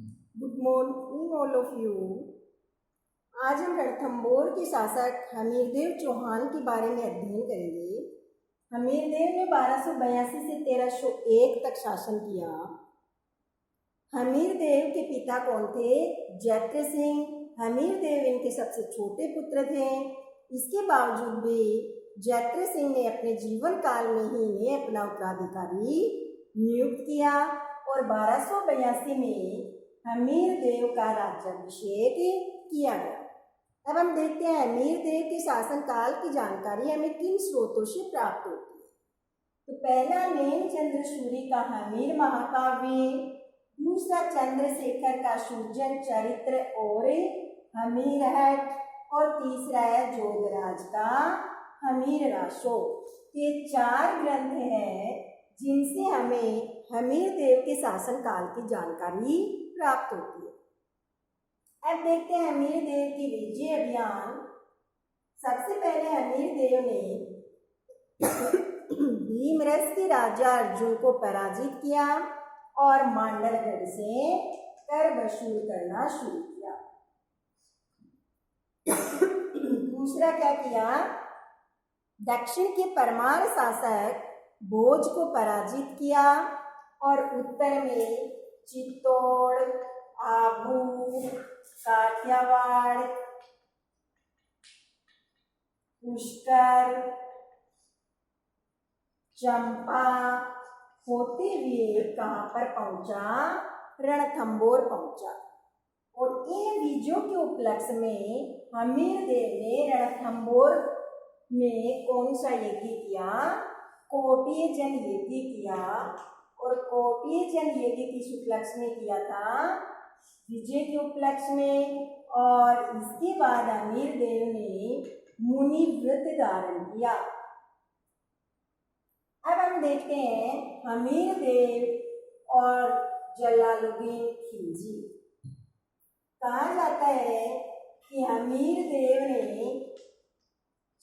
Good morning all of you. आज हम रणथंभौर के शासक हमीरदेव चौहान के बारे में अध्ययन करेंगे। हमीरदेव ने 1282 से 1301 तक शासन किया। हमीरदेव के पिता कौन थे? जैत्र सिंह। हमीरदेव इनके सबसे छोटे पुत्र थे। इसके बावजूद भी जैत्र सिंह ने अपने जीवन काल में ही इन्हें अपना उत्तराधिकारी नियुक्त किया और 1282 में हमीरदेव का राज्याभिषेक किया गया। अब हम देखते हैं हमीरदेव के शासनकाल की जानकारी हमें किन स्रोतों से प्राप्त होती है। तो पहला नेमचंद्र सूरी का हमीर महाकाव्य, दूसरा चंद्रशेखर का सुरजन चरित्र और हमीरहट, और तीसरा है जोधराज का हमीर रासो। ये 4 ग्रंथ हैं जिनसे हमें हमीरदेव के शासनकाल की जानकारी प्राप्त होती है। अब देखते हैं हमीरदेव की विजय अभियान। सबसे पहले हमीरदेव ने भीमरस के राजा अर्जुन को पराजित किया और मांडलगढ़ से कर वसूल करना शुरू किया। दूसरा क्या किया? दक्षिण के परमार शासक भोज को पराजित किया और उत्तर में चित्तौड़, आबू, काठियावाड़, पुष्कर, चंपा होते हुए कहाँ पर पहुंचा? रणथंभौर पहुंचा। और इन विजयों के उपलक्ष्य में हमीरदेव ने रणथंभौर में कौन सा यज्ञ किया? कोटिय जन यज्ञ किया। और कोटिय जन यज्ञ किस उपलक्ष्य में किया था? विजय के उपलक्ष्य में। और इसके बाद हमीरदेव ने मुनि व्रत धारण किया। अब हम देखते हैं हमीरदेव और जलालुद्दीन खिलजी। कहा जाता है कि हमीरदेव ने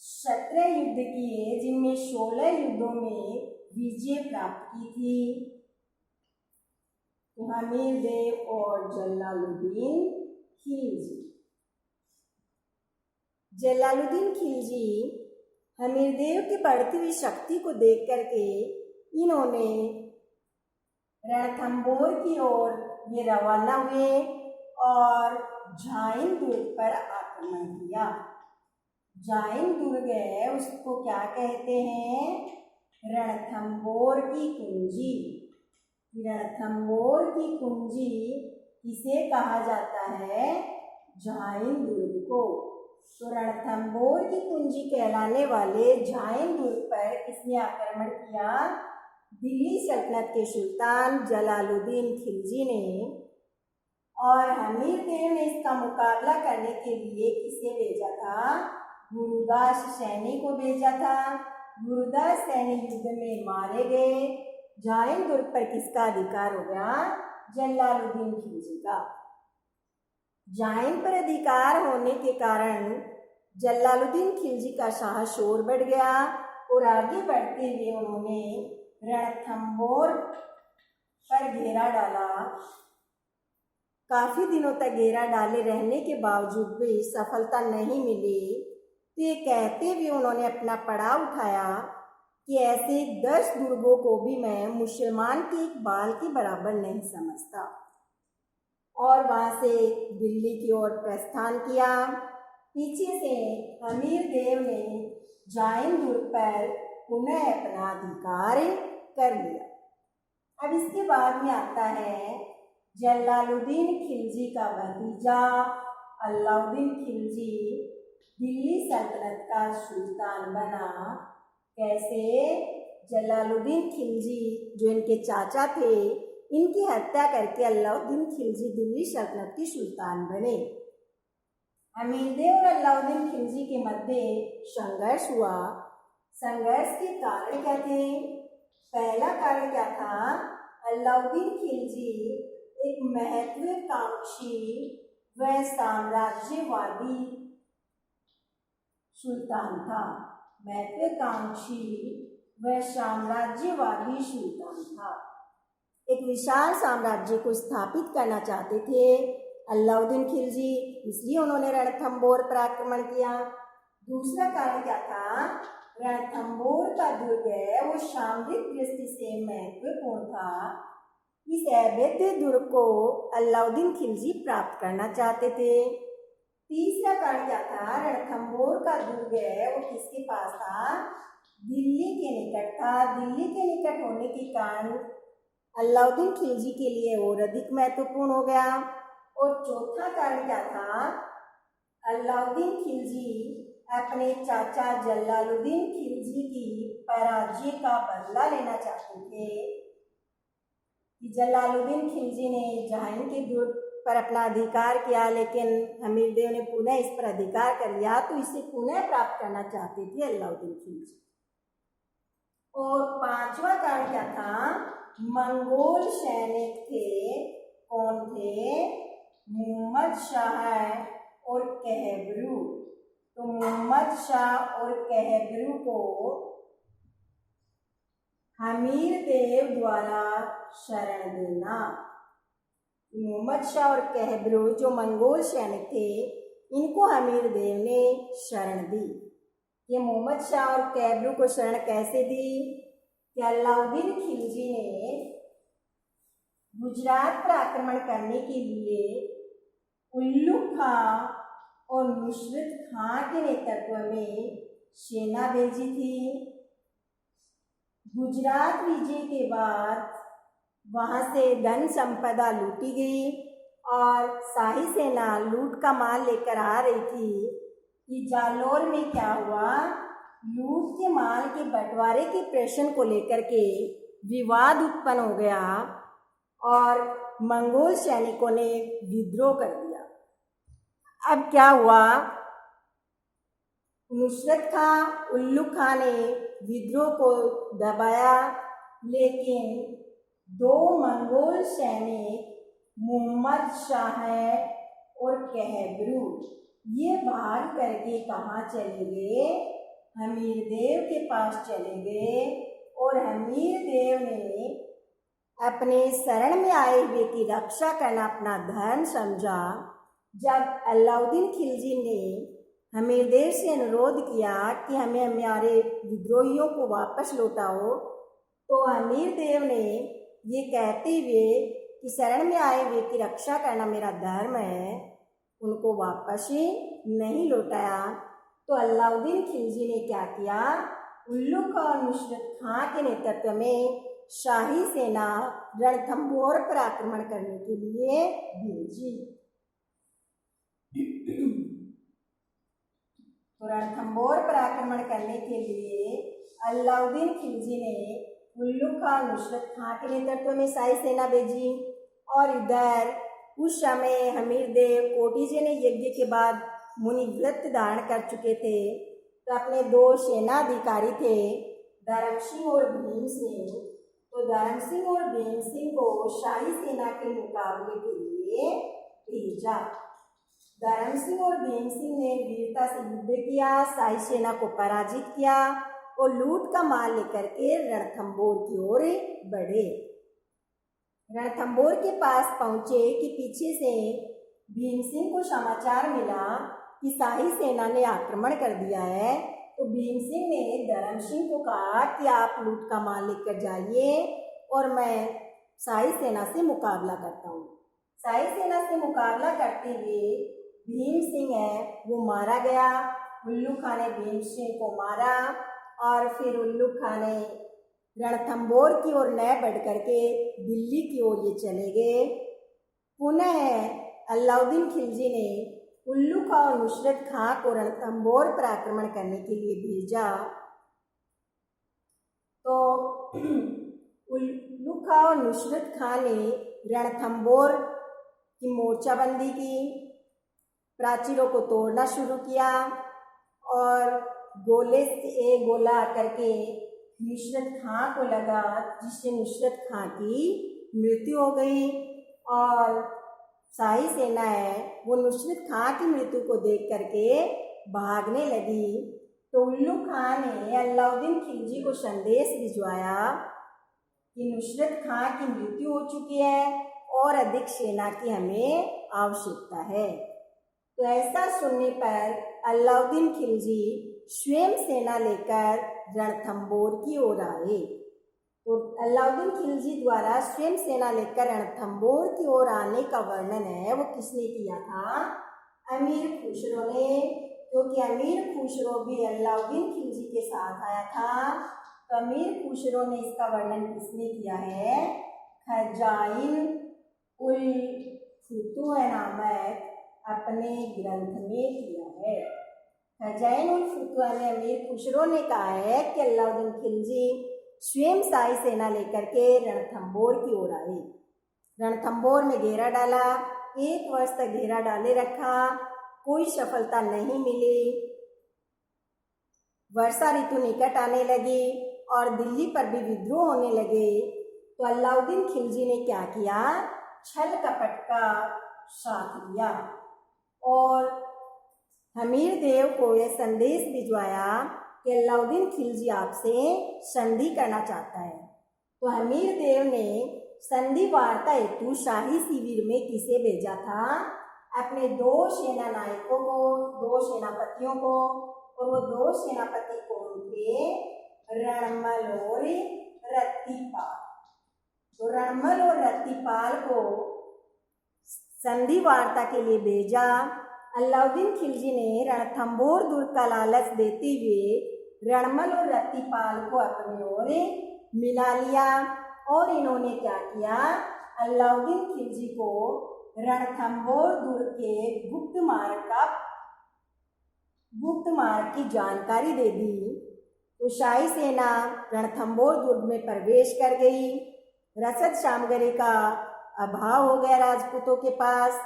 17 युद्ध किए जिनमें 16 युद्धों में विजय प्राप्त की थी। हमीरदेव और जलालुद्दीन खिलजी। जलालुद्दीन खिलजी हमीरदेव की बढ़ती हुई शक्ति को देख करके इन्होंने रणथंभौर की ओर ये रवाना हुए और झाइन दुर्ग पर आक्रमण किया। झाइन दुर्ग है, उसको क्या कहते हैं? रणथंभौर की कुंजी। रणथंभौर की कुंजी किसे कहा जाता है? झाइन दुर्ग को। तो रणथंभौर की कुंजी कहलाने वाले झाइन दुर्ग पर किसने आक्रमण किया? दिल्ली सल्तनत के सुल्तान जलालुद्दीन खिलजी ने। और हमीरदेव ने इसका मुकाबला करने के लिए किसे भेजा था? गुरुदास सैनी को भेजा था। गुरुदास सैनी युद्ध में मारे गए। झाइन दुर्ग पर किसका अधिकार हो गया? जलालुद्दीन खिलजी का। झाइन पर अधिकार होने के कारण जलालुद्दीन खिलजी का साहस और बढ़ गया और आगे बढ़ते हुए उन्होंने रणथंभौर पर घेरा डाला। काफी दिनों तक घेरा डाले रहने के बावजूद भी सफलता नहीं मिली। तो ये कहते हुए उन्होंने अपना पड़ाव उठाया कि ऐसे 10 दुर्गों को भी मैं मुसलमान के एक बाल के बराबर नहीं समझता। और वहां से दिल्ली की ओर प्रस्थान किया। पीछे से हमीरदेव ने झाइन दुर्ग पर पुनः अपना अधिकार कर लिया। अब इसके बाद में आता है जलालुद्दीन खिलजी का भतीजा अलाउद्दीन खिलजी दिल्ली सल्तनत का सुल्तान बना। कैसे? जलालुद्दीन खिलजी जो इनके चाचा थे, इनकी हत्या करके अलाउद्दीन खिलजी दिल्ली सल्तनत के सुल्तान बने। हमीरदेव और अलाउद्दीन खिलजी के मध्य संघर्ष हुआ। संघर्ष के कारण क्या थे? पहला कारण क्या था? अलाउद्दीन खिलजी एक महत्वाकांक्षी व साम्राज्यवादी सुल्तान था। महत्वाकांक्षी व साम्राज्यवादी सुल्तान था। एक विशाल साम्राज्य को स्थापित करना चाहते थे अलाउद्दीन खिलजी, इसलिए उन्होंने रणथंबोर पर आक्रमण किया। दूसरा कारण क्या था? रणथंबोर का दुर्ग है वो सामरिक दृष्टि से महत्वपूर्ण था। इस अवैध दुर्ग को अलाउद्दीन खिलजी प्राप्त करना चाहते थे। तीसरा कारण क्या था? रणथंबोर का दुर्ग है वो किसके पास था? दिल्ली के निकट था। दिल्ली के निकट होने के कारण अलाउद्दीन खिलजी के लिए और अधिक महत्वपूर्ण हो गया। और चौथा कारण क्या था? अलाउद्दीन खिलजी अपने चाचा जलालुद्दीन खिलजी की पराजय का बदला लेना चाहते थे। जलालुद्दीन खिलजी ने जहांगीर के दुर्ग पर अपना अधिकार किया, लेकिन हमीरदेव ने पुनः इस पर अधिकार कर लिया, तो इसे पुनः प्राप्त करना चाहते थे अलाउद्दीन खिलजी। और पांचवा कारण क्या था? मंगोल सैनिक थे। कौन थे? मोहम्मद शाह और कहबरू। तो मोहम्मद शाह और कहबरू को हमीरदेव द्वारा शरण देना। मोहम्मद शाह और कहबरू जो मंगोल सैनिक थे, इनको हमीरदेव ने शरण दी। ये मोहम्मद शाह और कहबरू को शरण कैसे दी? कि अलाउद्दीन खिलजी ने गुजरात पर आक्रमण करने के लिए उल्लू खां और नुसरत खां के नेतृत्व में सेना भेजी थी। गुजरात विजय के बाद वहां से धन संपदा लूटी गई और शाही सेना लूट का माल लेकर आ रही थी कि जालौर में क्या हुआ? लूट के माल के बंटवारे के प्रश्न को लेकर के विवाद उत्पन्न हो गया और मंगोल सैनिकों ने विद्रोह कर दिया। अब क्या हुआ? नुसरत खां, उल्लू खां ने विद्रोह को दबाया, लेकिन दो मंगोल सैनिक मोहम्मद शाह और कहबरू ये भाग करके कहाँ चले गए? हमीरदेव के पास चले गए और हमीरदेव ने अपने शरण में आए हुए की रक्षा करना अपना धर्म समझा। जब अलाउद्दीन खिलजी ने हमीरदेव से अनुरोध किया कि हमें हमारे विद्रोहियों को वापस लौटाओ, तो हमीरदेव ने ये कहते हुए कि शरण में आए हुए की रक्षा करना मेरा धर्म है, उनको वापस ही नहीं लौटाया। तो अलाउद्दीन खिलजी ने क्या किया? उल्लू खां और नुसरत खां के नेतृत्व में शाही सेना रणथंबोर पर आक्रमण करने के लिए भेजी। तो रणथंबोर पर आक्रमण करने के लिए अलाउद्दीन खिलजी ने उल्लू खां नुसरत खां के नेतृत्व में शाही सेना भेजी। और इधर उस समय हमीरदेव कोटिजे ने यज्ञ के बाद मुनि व्रत धारण कर चुके थे, तो अपने दो सेनाधिकारी थे धर्म सिंह और भीम सिंह। तो धर्म सिंह और भीम सिंह को शाही सेना के मुकाबले के लिए भेजा। धर्म सिंह और भीम सिंह ने वीरता से युद्ध किया, शाही सेना को पराजित किया और लूट का माल लेकर के रणथंबोर की ओर बढ़े। रणथंबोर के पास पहुंचे कि पीछे से भीम सिंह को समाचार मिला कि शाही सेना ने आक्रमण कर दिया है। तो भीम सिंह ने धर्म सिंह को कहा कि आप लूट का माल लेकर जाइए और मैं शाही सेना से मुकाबला करता हूँ। शाही सेना से मुकाबला करते हुए भीम सिंह है वो मारा गया। उल्लू खां ने भीम सिंह को मारा और फिर उल्लू खां ने रणथंबोर की ओर न बढ़ करके दिल्ली की ओर ये चले गए। पुनः अलाउद्दीन खिलजी ने उल्लू खां और नुसरत खां को रणथंबोर पर आक्रमण करने के लिए भेजा। तो उल्लू खां और नुसरत खां ने रणथंबोर की मोर्चाबंदी की, प्राचीरों को तोड़ना शुरू किया और गोले से गोला करके नुसरत खां को लगा, जिससे नुसरत खां की मृत्यु हो गई। और शाही सेना है वो नुसरत खां की मृत्यु को देख करके भागने लगी। तो उल्लू खां ने अलाउद्दीन खिलजी को संदेश भिजवाया कि नुसरत खां की मृत्यु हो चुकी है और अधिक सेना की हमें आवश्यकता है। तो ऐसा सुनने पर अलाउद्दीन खिलजी स्वयं सेना लेकर रणथंबोर की ओर आए। तो अलाउद्दीन खिलजी द्वारा स्वयं सेना लेकर रणथंबोर की ओर आने का वर्णन है वो किसने किया था? अमीर खुसरो ने, क्योंकि अमीर खुसरो भी अलाउद्दीन खिलजी के साथ आया था। तो अमीर खुसरो ने इसका वर्णन किसने किया है? खजाइन उल फुतूह नामक अपने ग्रंथ में किया है। खजाइन उल फुतूह में अमीर खुसरो ने कहा है कि अलाउद्दीन खिलजी स्वयं शाही सेना लेकर के रणथंबोर की ओर आए। रणथंबोर में घेरा डाला, 1 वर्ष तक घेरा डाले रखा, कोई सफलता नहीं मिली। वर्षा ऋतु निकट आने लगी और दिल्ली पर भी विद्रोह होने लगे। तो अलाउद्दीन खिलजी ने क्या किया? छल कपट का साथ दिया और हमीर देव को यह संदेश भिजवाया कि अलाउद्दीन खिलजी आपसे संधि करना चाहता है। तो हमीर देव ने संधि वार्ता हेतु शाही शिविर में किसे भेजा था? अपने 2 सेना नायकों को, 2 सेनापतियों को। और वो 2 सेनापति कौन थे? रणमल और रत्तीपाल। तो रणमल और रत्तीपाल को संधि वार्ता के लिए भेजा। अलाउद्दीन खिलजी ने रणथंबोर दुर्ग का लालच देते हुए रणमल और रत्तीपाल को अपनी ओर मिला लिया। और इन्होंने क्या किया? अलाउद्दीन खिलजी को रणथंबोर दुर्ग के गुप्त मार्ग की जानकारी दे दी। तो शाही सेना रणथंबोर दुर्ग में प्रवेश कर गई। रसद सामग्री का अभाव हो गया राजपूतों के पास।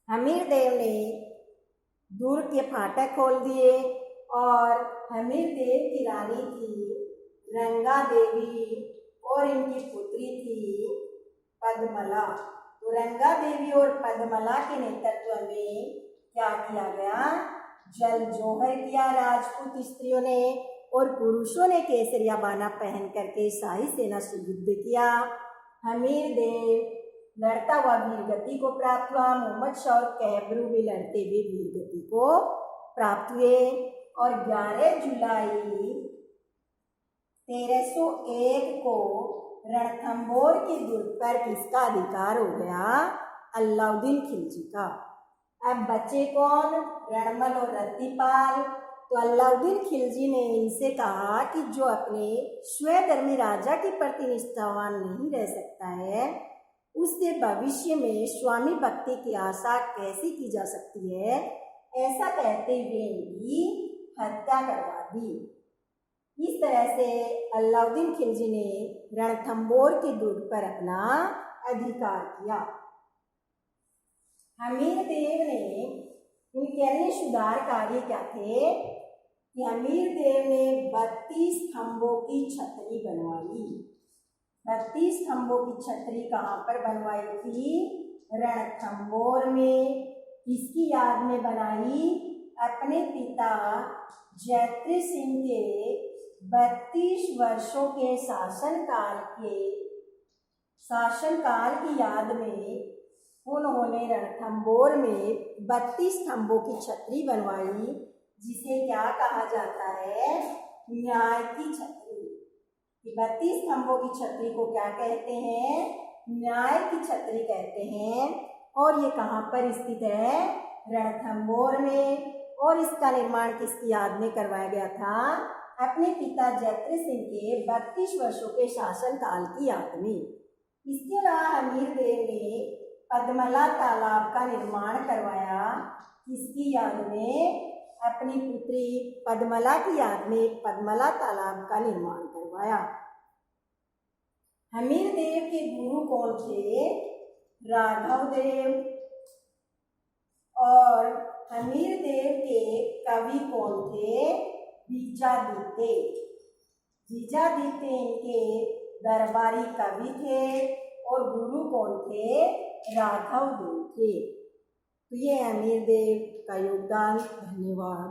हमीर देव ने दुर्ग के फाटक खोल दिए और हमीर देव की रानी थी रंगा देवी और इनकी पुत्री थी पद्मला। तो रंगा देवी और पद्मला के नेतृत्व में क्या किया गया? जल जोहर किया राजपूत स्त्रियों ने और पुरुषों ने केसरिया बाना पहन करके शाही सेना से युद्ध किया। हमीर देव लड़ता हुआ वीर गति को प्राप्त हुआ। मोहम्मद शाह और कैबरू भी लड़ते हुए वीर गति को प्राप्त हुए। और 11 जुलाई 1301 को रणथंबोर के दुर्ग पर किसका अधिकार हो गया? अलाउद्दीन खिलजी का। अब बचे कौन? रणमल और रत्तीपाल। तो अलाउद्दीन खिलजी ने इनसे कहा कि जो अपने स्वधर्मी राजा के प्रति निष्ठावान नहीं रह सकता है उससे भविष्य में स्वामी भक्ति की आशा कैसी की जा सकती है? ऐसा कहते हुए इनकी हत्या करवा दी। इस तरह से अलाउद्दीन खिलजी ने रणथंबोर के दुर्ग पर अपना अधिकार किया। हमीर देव ने इनके अन्य सुधार कार्य क्या थे कि हमीर देव ने 32 खंभों की छतरी बनवाई। 32 खंभों की छतरी कहाँ पर बनवाई थी? रणथंबोर में। किसकी याद में बनाई? अपने पिता जैत्री सिंह के 32 वर्षों के शासनकाल की याद में उन्होंने रणथंबोर में 32 खंभों की छतरी बनवाई, जिसे क्या कहा जाता है? न्याय की छतरी। 32 खंभों की छतरी को क्या कहते हैं? न्याय की छतरी कहते हैं। और ये कहाँ पर स्थित है? रणथंबोर में। और इसका निर्माण किसकी याद में करवाया गया था? अपने पिता जैत्री सिंह के 32 वर्षों के शासनकाल की याद में। इसके अलावा हमीर देव ने पद्मला तालाब का निर्माण करवाया। किसकी याद में? अपनी पुत्री पद्मला की याद में पद्मला तालाब का निर्माण करवाया। हमीर देव के गुरु कौन थे? राघव देव। और हमीर देव के कवि कौन थे? जीजादित्य। जीजादित्य इनके दरबारी कवि थे और गुरु कौन थे? राघव देव थे। तो ये हमीर देव का योगदान। धन्यवाद।